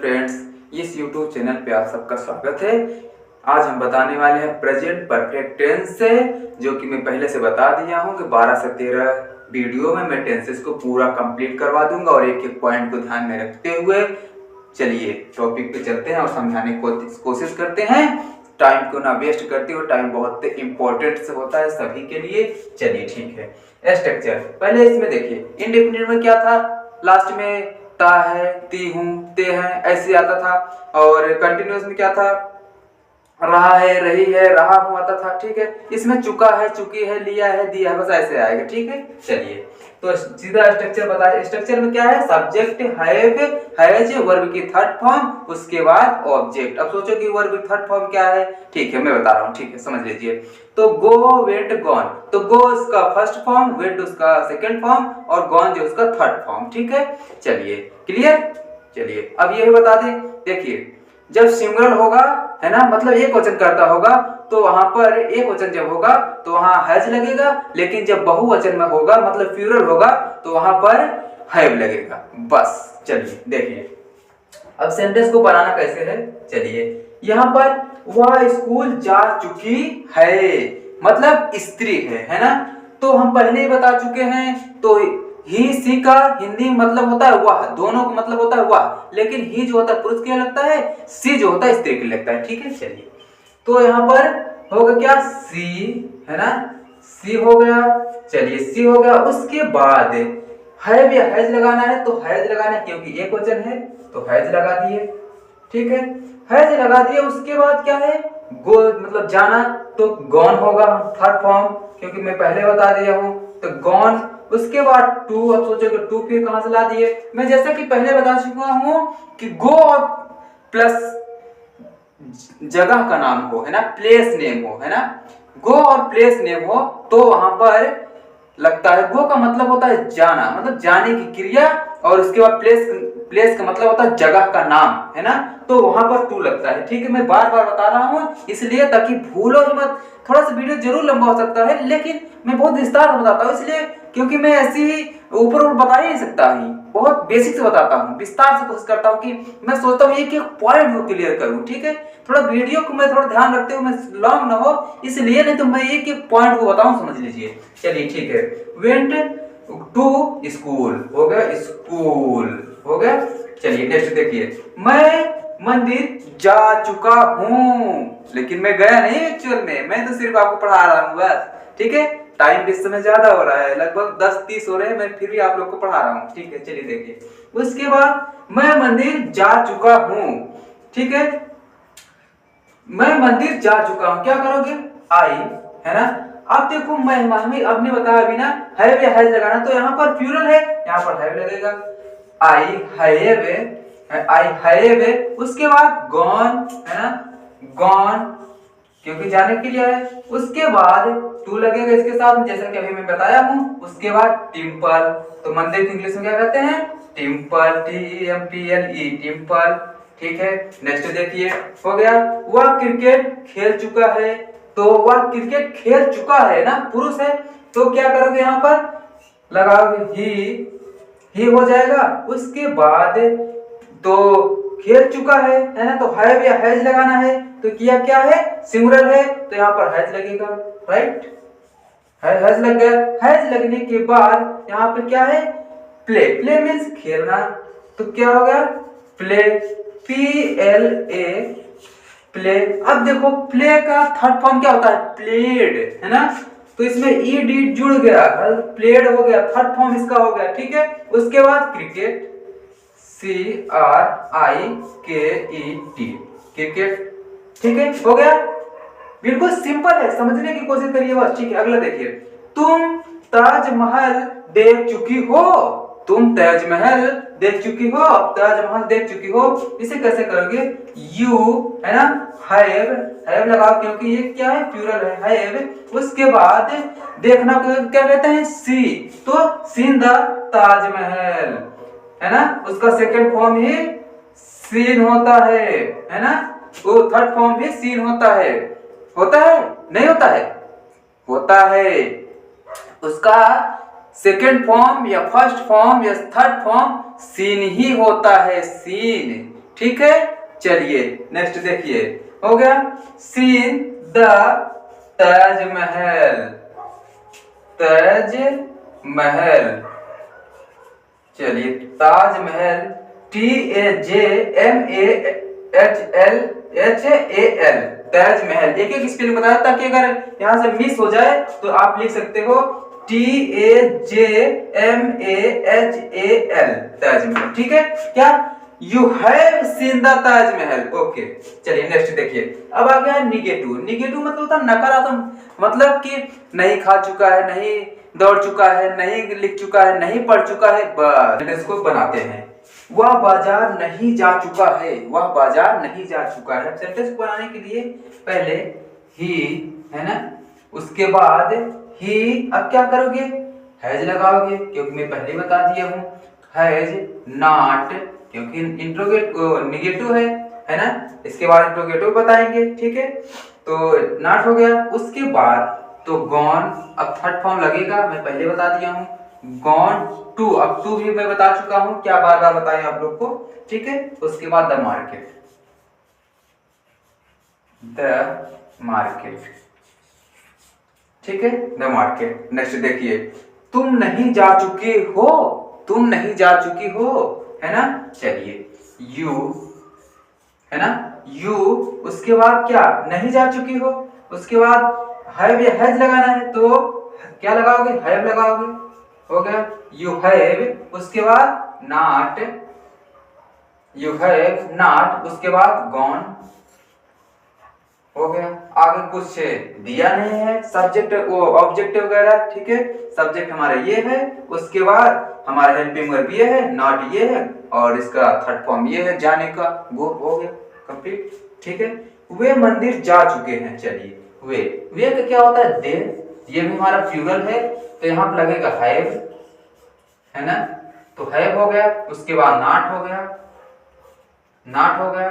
Friends, इस YouTube channel पे आप सबका स्वागत है। आज हम बताने वाले हैं प्रेजेंट परफेक्ट टेंस से, जो कि मैं पहले से बता दिया हूँ कि 12 से 13 वीडियो में मैं टेंसेस को पूरा कंप्लीट करवा दूंगा और एक एक पॉइंट को ध्यान में रखते हुए चलिए टॉपिक पे चलते हैं और समझाने की कोशिश करते हैं। टाइम को ना वेस्ट करते हुए, टाइम बहुत इंपॉर्टेंट होता है सभी के लिए। चलिए ठीक है। स्ट्रक्चर पहले इसमें देखिए, इंडेफिनिट में क्या था, लास्ट में ता है, ती हूँ, ते हैं, ऐसे आता था। और कंटिन्यूअस में क्या था, रहा है, रही है, रहा हूँ आता था। ठीक है, इसमें चुका है, चुकी है, लिया है, दिया है, बस ऐसे आएगा। ठीक है, चलिए तो सीधा स्ट्रक्चर बताए। स्ट्रक्चर में क्या है, सब्जेक्ट हैव, हैज, वर्ब की थर्ड फॉर्म, उसके बाद ऑब्जेक्ट। अब सोचो कि वर्ब की थर्ड फॉर्म क्या है। ठीक है, मैं बता रहा हूँ। ठीक है, समझ लीजिए। तो गो, वेंट, गॉन, तो गो उसका फर्स्ट फॉर्म, वेंट उसका सेकंड फॉर्म और गॉन जो उसका थर्ड फॉर्म। ठीक है, चलिए क्लियर। चलिए अब यही बता दें, देखिए जब सिंगुलर होगा है ना, मतलब एक वचन करता होगा, तो वहां पर एक वचन जब होगा तो वहां हैज लगेगा, लेकिन जब बहुवचन में होगा मतलब प्लूरल होगा तो वहां पर हैव लगेगा। बस चलिए देखिए अब सेंटेंस को बनाना कैसे है। चलिए यहाँ पर वह स्कूल जा चुकी है, मतलब स्त्री है ना। तो हम पहले ही बता चुके हैं, तो ही सी का हिंदी मतलब होता है वह, दोनों का मतलब होता है वह, लेकिन ही जो होता है पुरुष के लिए लगता है, सी जो होता है स्त्री के लिए लगता है। ठीक है, चलिए तो यहाँ पर होगा क्या, सी है ना, सी हो गया। चलिए सी हो गया, उसके बाद हैव या हैज लगाना है तो हैज लगाना है, क्योंकि एक वचन है तो हैज लगा दिए। ठीक है, हैज लगा दिए। उसके बाद क्या है, गो मतलब जाना, तो गॉन होगा थर्ड फॉर्म, क्योंकि मैं पहले बता दिया हूं, तो गॉन। उसके बाद टू, अब सोचो कि टू फिर कहां से ला दिए। मैं जैसा कि पहले बता चुका हूं कि गो और प्लस जगह का नाम हो है ना, प्लेस नेम हो है ना, गो और प्लेस नेम हो तो वहां पर लगता है। गो का मतलब होता है जाना, मतलब जाने की क्रिया, और उसके बाद प्लेस का मतलब होता है जगह का नाम है ना, तो वहां पर टू लगता है। ठीक है, मैं बार बार बता रहा हूं इसलिए ताकि भूलो ही मत। थोड़ा सा वीडियो जरूर लंबा हो सकता है, लेकिन मैं बहुत विस्तार से बताता हूँ, इसलिए क्योंकि मैं ऐसे ही ऊपर ऊपर बता ही नहीं सकता ही, बहुत बेसिक से बताता हूँ, विस्तार से कोशिश करता हूँ कि मैं सोचता हूँ एक एक पॉइंट को क्लियर करूँ। ठीक है, थोड़ा वीडियो को मैं थोड़ा ध्यान रखते हुए, मैं लॉन्ग ना हो इसलिए, नहीं तो मैं एक एक पॉइंट को बताऊं, समझ लीजिए। चलिए ठीक है, वेंट टू स्कूल हो गया, स्कूल हो गया। चलिए नेक्स्ट देखिए, मैं मंदिर जा चुका हूं, लेकिन मैं गया नहीं एक्चुअल में, मैं तो सिर्फ आपको पढ़ा रहा हूं बस। ठीक है, टाइम इस समय ज्यादा हो रहा है, लगभग 10-30 हो रहे हैं, मैं फिर भी आप लोग को पढ़ा रहा हूं। ठीक है, चलिए देखिए उसके बाद मैं मंदिर जा चुका हूं। ठीक है, मैं मंदिर जा चुका हूं, क्या करोगे, आई है ना। अब देखो मैं हमें आपने बताया अभी ना, हैव या हैज लगाना, तो यहाँ पर प्लूरल है, यहाँ पर हैव लगेगा। आई हैव, उसके बाद गॉन है ना, गॉन क्योंकि जाने के लिए है। उसके बाद टू लगेगा इसके साथ, जैसा कि अभी मैं बताया हूँ। उसके बाद टिम्पल, तो मंदिर को इंग्लिश में क्या कहते हैं, टिम्पल, TEMPLE, टिम्पल। ठीक है, नेक्स्ट देखिए हो गया, वह क्रिकेट खेल चुका है, तो वह क्रिकेट खेल चुका है ना, पुरुष है, तो क्या करोगे यहाँ पर लगाओगे ही हो जाएगा। उसके बाद तो खेल चुका है ना, तो हैव या हैज लगाना है, तो किया क्या है, सिंगुलर है तो यहाँ पर हैज लगेगा। राइट, हैज लग गया। हैज लगने के बाद यहाँ पे क्या है, प्ले, प्ले मीन्स खेलना, तो क्या हो गया, प्ले, PLA, प्ले। अब देखो प्ले का थर्ड फॉर्म क्या होता है, प्लेड है ना, तो इसमें ED जुड़ गया, प्लेड हो गया, थर्ड फॉर्म इसका हो गया। ठीक है, उसके बाद क्रिकेट, CRIKET, क्रिकेट। ठीक है, हो गया, बिल्कुल सिंपल है, समझने की कोशिश करिए बस। ठीक है, अगला देखिए, तुम ताजमहल देख चुकी हो, तुम ताजमहल देख चुकी हो, ताजमहल देख चुकी हो, इसे कैसे करोगे, यू है ना, हैव लगाओ, क्योंकि ये क्या है, प्लूरल है, हैव। उसके बाद देखना को क्या कहते हैं, सी, तो सीन द ताजमहल है ना, उसका सेकंड फॉर्म ही सीन होता है ना, वो थर्ड फॉर्म भी सीन होता है नहीं होता है, होता है। उसका सेकेंड फॉर्म या फर्स्ट फॉर्म या थर्ड फॉर्म सीन ही होता है, सीन। ठीक है, चलिए नेक्स्ट देखिए, हो गया सीन द ताजमहल, ताजमहल, चलिए ताजमहल, TAJMAHLHAL, ताजमहल। एक एक स्पेलिंग बताया ताकि अगर यहां से मिस हो जाए तो आप लिख सकते हो TAJMAHAL, ताजमहल। ठीक है, क्या you have seen the Taj Mahal. Okay, चलिए नेक्स्ट देखिए। अब आ गया निगेटिव। निगेटिव मतलब होता है नकारात्मक, मतलब कि नहीं खा चुका है, नहीं दौड़ चुका है, नहीं लिख चुका है, नहीं पढ़ चुका है, बस इसको बनाते हैं। वह बाजार नहीं जा चुका है, वह बाजार नहीं जा चुका है। सेंटेंस बनाने के लिए पहले ही है ना, उसके बाद ही, अब क्या करोगे, हैज लगाओगे, क्योंकि मैं पहले बता दिया हूं हैज नॉट, क्योंकि निगेटिव है ना, इसके बाद इंट्रोगेटिव बताएंगे। ठीक है, तो नॉट हो गया। उसके बाद तो गॉन, अब थर्ड फॉर्म लगेगा, मैं पहले बता दिया हूं गॉन टू, अब टू भी मैं बता चुका हूं, क्या बार बार बताएं आप लोग को। ठीक है, उसके बाद द मार्केट, द मार्केट, ठीक है, द मार्केट। नेक्स्ट देखिए, तुम नहीं जा चुके हो, तुम नहीं जा चुकी हो, है ना, चलिए यू, है ना, यू, उसके बाद क्या, नहीं जा चुकी हो, उसके बाद हैव या हैज लगाना है तो क्या लगाओगे, हैव लगाओगे, हो गया यू हैव। उसके बाद नॉट, यू हैव नॉट, उसके बाद गॉन, हो गया। आगे कुछ दिया नहीं है, सब्जेक्ट वो ऑब्जेक्ट वगैरह। ठीक है, सब्जेक्ट हमारा ये है, उसके बाद हमारा हेल्पिंग वर्ब ये है, नॉट ये है, और इसका थर्ड फॉर्म ये है जाने का, वो हो गया कंप्लीट। ठीक है, वे मंदिर जा चुके हैं। चलिए वे का क्या होता है, दे, ये भी हमारा प्लूरल है तो यहाँ पे लगेगा हैव, है ना, तो हैव हो गया। उसके बाद नॉट हो गया, नॉट हो गया।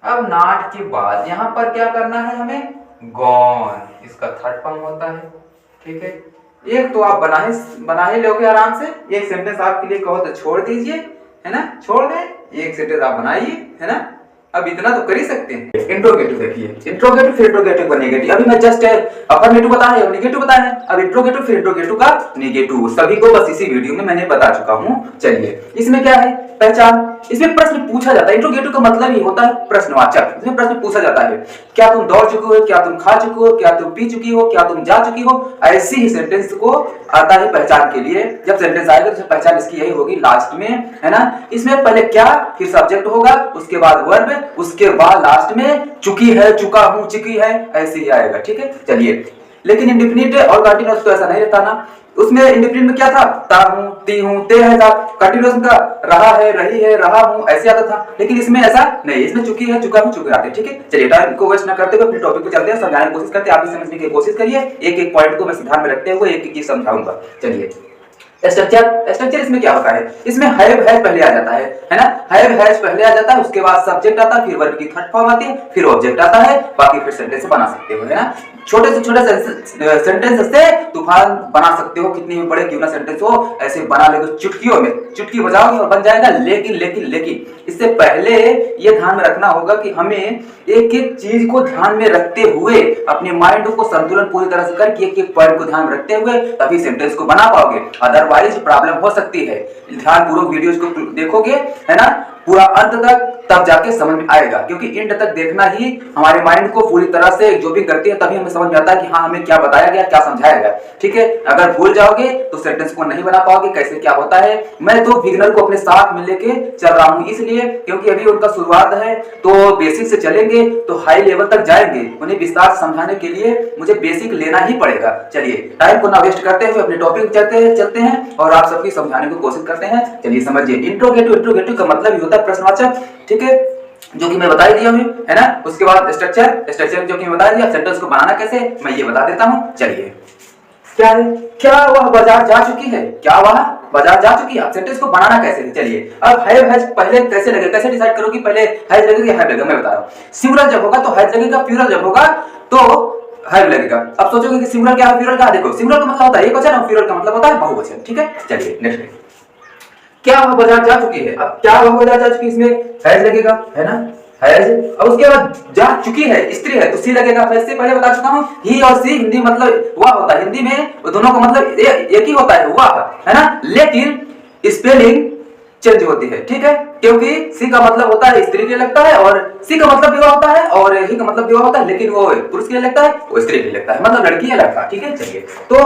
अब नॉट के बाद यहाँ पर क्या करना है हमें, गॉन, इसका थर्ड फॉर्म होता है। ठीक है, एक तो आप बना ही लोगे आराम से। एक सेंटेंस आपके लिए कहो तो छोड़ दीजिए, है ना, छोड़ दें, एक सेंटेंस आप बनाइए, है ना, अब इतना तो कर ही सकते हैं। इंट्रोगेटिव देखिए, इंट्रोगेटिव फिर इंट्रोगेटिव का नेगेटिव। अभी मैं जस्ट अफर्मेटिव बताया है, नेगेटिव बताया है, अब इंट्रोगेटिव फिर इंट्रोगेटिव का नेगेटिव, सभी को बस इसी वीडियो में मैंने बता चुका हूं। चलिए इसमें क्या है, पहचान, इसमें प्रश्न पूछा जाता है। इंट्रोगेटिव का मतलब ही होता है प्रश्नवाचक, इसमें प्रश्न पूछा जाता है, क्या तुम दौड़ चुके हो, क्या तुम खा चुके हो, क्या तुम पी चुकी हो, क्या तुम जा चुकी हो। ऐसी ही सेंटेंस को आता है पहचान के लिए। जब सेंटेंस आएगा तो पहचान इसकी यही होगी लास्ट में, है ना। इसमें पहले क्या, फिर सब्जेक्ट होगा, उसके बाद वर्ब, उसके बाद लास्ट में चुकी है, चुका हूं, चुकी है, ऐसे ही आएगा। ठीक है, चलिए लेकिन इंडेफिनिट और कंटीन्यूअस तो ऐसा नहीं रहता ना। उसमें इंडेफिनिट में क्या था, ता हूं, ती हूं, ते है था। कंटीन्यूअस का रहा है, रही है, रहा हूं, ऐसे आता था। लेकिन इसमें ऐसा नहीं, इसमें चुकी है, चुका हूं, चुके आते। ठीक है, चलिए टाइम को वेस्ट ना करते हुए अपने टॉपिक पे चलते हैं, समझाने की कोशिश करते हैं। आप भी समझने की कोशिश करिए, एक एक पॉइंट को मैं ध्यान में रखते हुए एक एक चीज समझाऊंगा। चलिए स्ट्रक्चर इसमें क्या होता है, इसमें हैव हैज पहले आ जाता है ना, हैव हैज पहले आ जाता है, उसके बाद सब्जेक्ट आता है, फिर वर्ब की थर्ड फॉर्म आती है, फिर ऑब्जेक्ट आता है, बाकी फिर सेंटेंस बना सकते हो, है ना। छोटे से छोटे सेंटेंस से तूफान बना सकते हो, कितनी भी बड़े क्यों ना सेंटेंस हो, ऐसे बना लेंगे चुटकियों में, चुटकी बजाओगे और बन जाएगा। लेकिन लेकिन लेकिन इससे पहले ये ध्यान में रखना होगा कि हमें एक एक चीज को ध्यान में रखते हुए अपने माइंड को संतुलन पूरी तरह से करके एक एक पॉइंट को ध्यान में रखते हुए तभी सेंटेंस को बना पाओगे, अदरवाइज प्रॉब्लम हो सकती है। ध्यानपूर्वक वीडियोस को देखोगे, है ना, पूरा अंत तक, तब जाके समझ में आएगा, क्योंकि एंड तक देखना ही हमारे माइंड को पूरी तरह से जो भी करती है तभी हमें समझ में आता है कि हाँ हमें क्या बताया गया, क्या समझाया गया। ठीक है, अगर भूल जाओगे तो सेंटेंस को नहीं बना पाओगे। कैसे क्या होता है, मैं तो बिगिनर को अपने साथ में लेके चल रहा हूं, इसलिए क्योंकि अभी उनका शुरुआत है, तो बेसिक से चलेंगे तो हाई लेवल तक जाएंगे। उन्हें विस्तार समझाने के लिए मुझे बेसिक लेना ही पड़ेगा। चलिए टाइम को ना वेस्ट करते हुए अपने टॉपिक चलते हैं और आप सबकी समझाने की कोशिश करते हैं। चलिए समझिए, इंट्रोगेटिव का मतलब ही होता है प्रश्नवाचक। ठीक है, जो कि मैं बता ही दिया हूं, है ना। उसके बाद स्ट्रक्चर जो कि मैं बता दिया, सेंटेंस को बनाना कैसे मैं ये बता देता हूं। चलिए क्या है, क्या वह बाजार जा चुकी है, क्या वह बाजार जा चुकी है। सेंटेंस को बनाना कैसे है, चलिए अब हैव हैज पहले कैसे लगेगा, कैसे डिसाइड करो कि पहले हैज लगेगा या हैव लगेगा, मैं बता रहा हूं। सिंगुलर जब होगा तो हैज लगेगा, प्लूरल जब होगा तो हैव लगेगा। अब सोचोगे कि सिंगुलर क्या है, प्लूरल क्या है। देखो सिंगुलर का मतलब होता है एक वचन और प्लूरल का मतलब होता है बहुवचन। ठीक है, चलिए नेक्स्ट, क्या वह बाजार जा चुकी है। अब क्या वह बाजार जा चुकी है, इसमें हैज लगेगा, है ना, हैज। और उसके बाद जा चुकी है, स्त्री है, तो सी लगेगा। मैं इससे पहले बता चुका हूं, ही और सी हिंदी मतलब वह होता है, हिंदी में दोनों का मतलब एक ही होता है, वह, है ना, लेकिन स्पेलिंग चेंज होती है, ठीक है, क्योंकि सी का मतलब होता है स्त्री के लिए लगता है, और सी का मतलब विवाह होता है, और ही का मतलब विवाह होता है, लेकिन वो पुरुष के लिए लगता है, वो स्त्री के लिए लगता है, मतलब लड़की है लड़का, ठीक है। चलिए, तो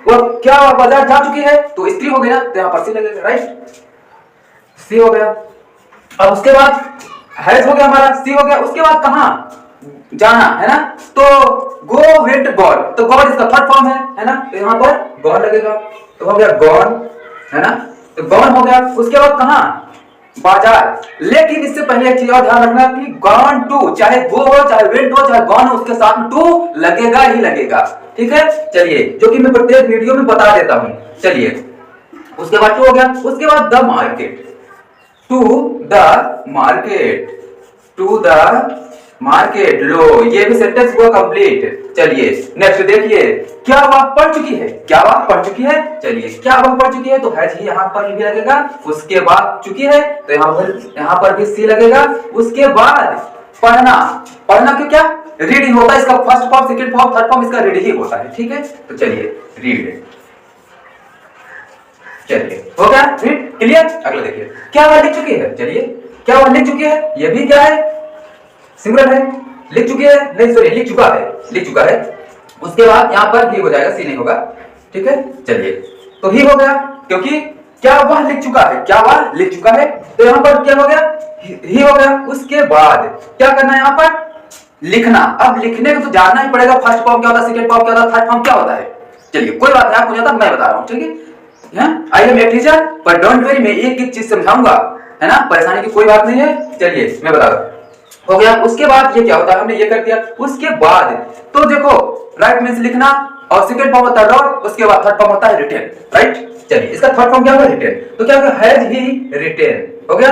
वो क्या बाजार जा चुकी है, तो स्त्री हो गया, तो यहाँ पर सी लगेगा, राइट, सी हो गया। अब उसके बाद हैज हो गया हमारा, सी हो गया। उसके बाद कहां जाना, है ना, तो गो वेंट गॉन, तो गॉन इसका थर्ड फॉर्म है ना, तो यहाँ पर गॉन लगेगा, तो हो गया गॉन, है ना, तो गॉन हो गया। उसके बाद कहां, बाजार। लेकिन इससे पहले एक चीज और ध्यान रखना कि गॉन टू, चाहे गो हो, चाहे वेंट हो, चाहे गॉन हो, उसके साथ में टू लगेगा ही लगेगा, ठीक है। चलिए, जो कि मैं प्रत्येक वीडियो में बता देता हूं। चलिए, उसके बाद टू हो गया। उसके बाद the market, to the market, to the market, लो ये भी सेंटेंस हुआ कंप्लीट। चलिए नेक्स्ट देखिए, क्या वह पढ़ चुकी है, क्या वह पढ़ चुकी है। चलिए, क्या वह पढ़ चुकी है, तो हैज ही यहाँ पर भी लगेगा। उसके बाद चुकी है, तो यहाँ पर भी सी लगेगा। उसके बाद पढ़ना, पढ़ना क्यों, क्या रीडिंग होता है, इसका first form, second form, third form इसका रीड ही होता है, ठीक है। तो चलिए रीड, चलिए हो गया रीड, क्लियर। अगला देखिए, क्या वह लिख चुकी है। चलिए, क्या वह लिख चुकी है, ये भी क्या है, सिंगुलर है, लिख चुकी है, नहीं सॉरी लिख चुका है, लिख चुका है। उसके बाद यहाँ पर ही हो जाएगा, सी नहीं होगा, ठीक है। चलिए, तो ही हो गया, क्योंकि क्या वह लिख चुका है, क्या वह लिख चुका है, तो यहाँ पर क्या हो गया, ही हो गया। उसके बाद क्या करना है, यहाँ पर लिखना। अब लिखने को तो जानना ही पड़ेगा, फर्स्ट फॉर्म क्या होता है, सेकंड फॉर्म क्या होता है, थर्ड फॉर्म क्या होता है। चलिए, कोई बात नहीं, आपको जाता मैं बता रहा हूँ, ठीक है। आई एम ए टीचर, पर डोंट वरी, मैं एक एक चीज समझाऊंगा, है ना, परेशानी की कोई बात नहीं है। चलिए मैं बता रहा, हो गया। उसके बाद ये क्या होता है, हमने ये कर दिया। उसके बाद तो देखो, राइट मींस लिखना, और सेकंड फॉर्म होता है रॉट, उसके बाद थर्ड फॉर्म होता है रिटेन, राइट। चलिए, इसका थर्ड फॉर्म क्या होगा, रिटेन। तो क्या होगा, हैज ही रिटेन, हो गया,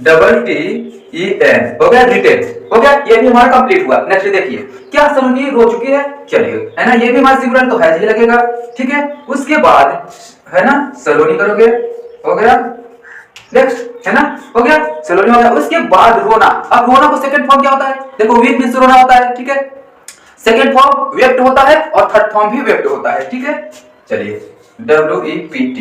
WRITTEN, हो गया रिटेन, हो गया। ये भी हमारा कंप्लीट हुआ। नेक्स्ट देखिए, क्या सलोनी रो चुकी है। चलिए, है ना, ये भी हमारा सिंगुलर, तो हैज ही लगेगा, ठीक है। उसके बाद है ना, सलोनी करोगे, हो गया। नेक्स्ट है ना, हो गया, सलोनी हो गया। उसके बाद रोना। अब रोना को सेकंड फॉर्म क्या होता है, देखो वीक मींस रोना होता है, ठीक है। सेकंड फॉर्म व्यक्त होता है, और थर्ड फॉर्म भी व्यक्त होता है, ठीक है। चलिए, WEPT,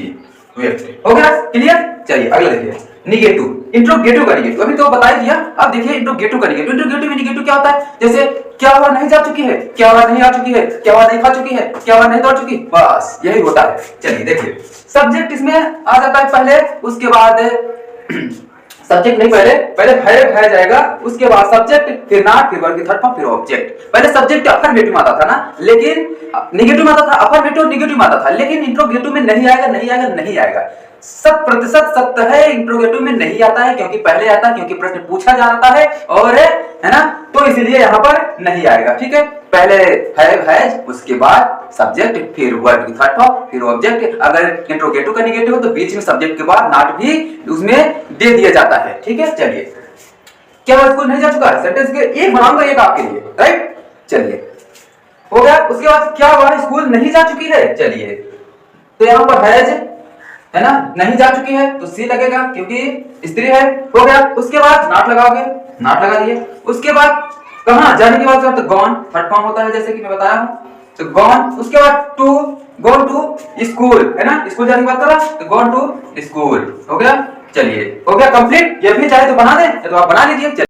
व्यक्त, हो गया, क्लियर। चलिए अगला देखिए, निगेटिव, इंट्रोगेटिव का निगेटिव, अभी तो बता ही दिया। अब देखिए इंट्रोगेटिव का निगेटिव। इंट्रोगेटिव में निगेटिव क्या होता है, जैसे क्या वह नहीं जा चुकी है, क्या वह नहीं आ चुकी है, क्या वह नहीं खा चुकी है, क्या वह नहीं दौड़ चुकी, बस यही होता है। चलिए देखिए, सब्जेक्ट इसमें आ जाता है पहले, उसके बाद सब्जेक्ट नहीं, पहले है जाएगा, उसके बाद सब्जेक्ट, फिर नाउन, फिर वर्ब, थर्ड फॉर्म, फिर ऑब्जेक्ट। पहले सब्जेक्ट अफर्मेटिव आता था ना, लेकिन निगेटिव आता था, अफर्मेटिव निगेटिव आता था, लेकिन इंट्रोगेटिव में नहीं आएगा, नहीं आएगा, नहीं आएगा। 100% सत्य है, इंट्रोगेटिव में नहीं आता है, क्योंकि पहले आता है, क्योंकि प्रश्न पूछा जाता है, और है ना, तो इसलिए यहाँ पर नहीं आएगा, ठीक है। पहले है, उसके बाद सब्जेक्ट, फिर वर्ब, थर्ड फॉर्म, फिर ऑब्जेक्ट। अगर इंट्रोगेटिव का निगेटिव हो तो बीच में सब्जेक्ट के बाद नॉट भी उसमें दे दिया जाता है, ठीक है। चलिए, क्या वह स्कूल नहीं जा चुका है, सेंटेंस के एक बनाऊंगा, एक आपके लिए, राइट। चलिए, हो गया। उसके बाद क्या वह स्कूल नहीं जा चुकी है। चलिए, तो यहाँ पर है ना, नहीं जा चुकी है, तो सी लगेगा, क्योंकि स्त्री है, हो गया। उसके बाद नॉट लगाओगे, नॉट लगा दिए। उसके बाद कहां जाने की बात करते, गॉन, थर्ड फॉर्म होता है, जैसे कि मैं बताया हूं, तो गॉन। उसके बाद टू, गॉन टू स्कूल, है ना, स्कूल जाने की बात कर रहा, तो गॉन टू स्कूल, हो गया। चलिए, हो गया कंप्लीट। ये भी चाहे तो बना दे, तो आप बना लीजिए।